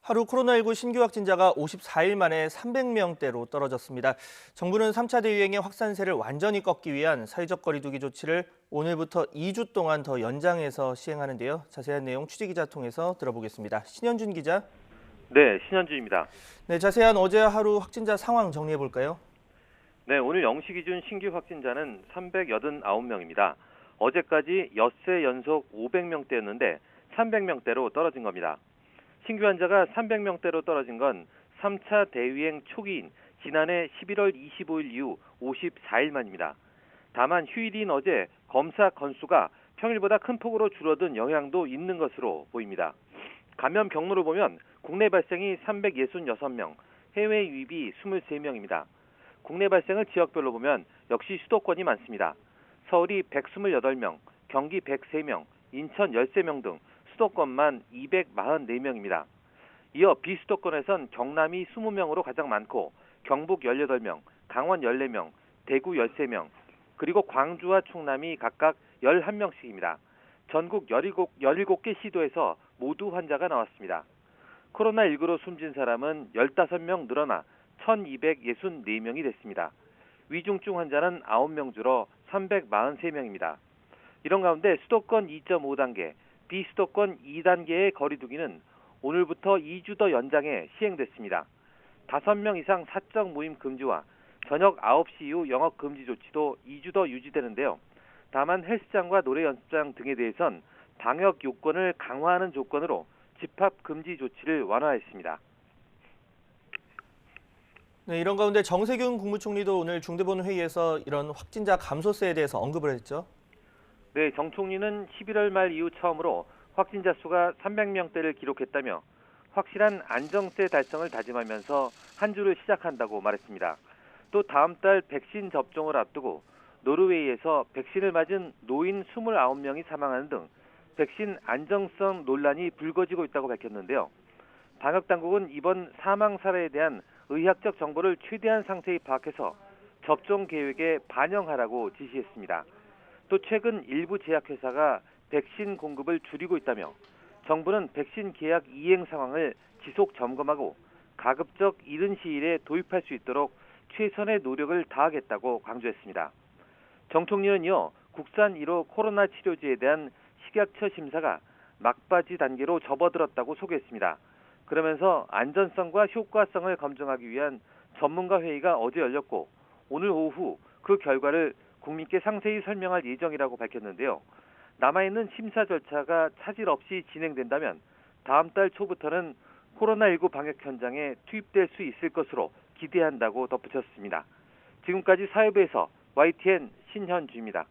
하루 코로나19 신규 확진자가 54일 만에 300명대로 떨어졌습니다. 정부는 3차 대유행의 확산세를 완전히 꺾기 위한 사회적 거리 두기 조치를 오늘부터 2주 동안 더 연장해서 시행하는데요. 자세한 내용 취재기자 통해서 들어보겠습니다. 신현준 기자. 네, 신현주입니다. 네, 자세한 어제 하루 확진자 상황 정리해 볼까요? 네, 오늘 0시 기준 신규 확진자는 389명입니다. 어제까지 엿새 연속 500명대였는데 300명대로 떨어진 겁니다. 신규 환자가 300명대로 떨어진 건 3차 대유행 초기인 지난해 11월 25일 이후 54일 만입니다. 다만 휴일인 어제 검사 건수가 평일보다 큰 폭으로 줄어든 영향도 있는 것으로 보입니다. 감염 경로로 보면 국내 발생이 366명, 해외 유입이 23명입니다. 국내 발생을 지역별로 보면 역시 수도권이 많습니다. 서울이 128명, 경기 103명, 인천 13명 등 수도권만 244명입니다. 이어 비수도권에선 경남이 20명으로 가장 많고 경북 18명, 강원 14명, 대구 13명, 그리고 광주와 충남이 각각 11명씩입니다. 전국 17개 시도에서 모두 환자가 나왔습니다. 코로나19로 숨진 사람은 15명 늘어나 1264명이 됐습니다. 위중증 환자는 9명 줄어 343명입니다. 이런 가운데 수도권 2.5단계, 비수도권 2단계의 거리 두기는 오늘부터 2주 더 연장해 시행됐습니다. 5명 이상 사적 모임 금지와 저녁 9시 이후 영업 금지 조치도 2주 더 유지되는데요. 다만 헬스장과 노래 연습장 등에 대해선 방역 요건을 강화하는 조건으로 집합 금지 조치를 완화했습니다. 네, 이런 가운데 정세균 국무총리도 오늘 중대본 회의에서 이런 확진자 감소세에 대해서 언급을 했죠. 네, 정 총리는 11월 말 이후 처음으로 확진자 수가 300명대를 기록했다며 확실한 안정세 달성을 다짐하면서 한 주를 시작한다고 말했습니다. 또 다음 달 백신 접종을 앞두고 노르웨이에서 백신을 맞은 노인 29명이 사망하는 등 백신 안정성 논란이 불거지고 있다고 밝혔는데요. 방역당국은 이번 사망 사례에 대한 의학적 정보를 최대한 상세히 파악해서 접종 계획에 반영하라고 지시했습니다. 또 최근 일부 제약회사가 백신 공급을 줄이고 있다며 정부는 백신 계약 이행 상황을 지속 점검하고 가급적 이른 시일에 도입할 수 있도록 최선의 노력을 다하겠다고 강조했습니다. 정 총리는 이어 국산 1호 코로나 치료제에 대한 식약처 심사가 막바지 단계로 접어들었다고 소개했습니다. 그러면서 안전성과 효과성을 검증하기 위한 전문가 회의가 어제 열렸고 오늘 오후 그 결과를 국민께 상세히 설명할 예정이라고 밝혔는데요. 남아있는 심사 절차가 차질 없이 진행된다면 다음 달 초부터는 코로나19 방역 현장에 투입될 수 있을 것으로 기대한다고 덧붙였습니다. 지금까지 사회부에서 YTN 신현주입니다.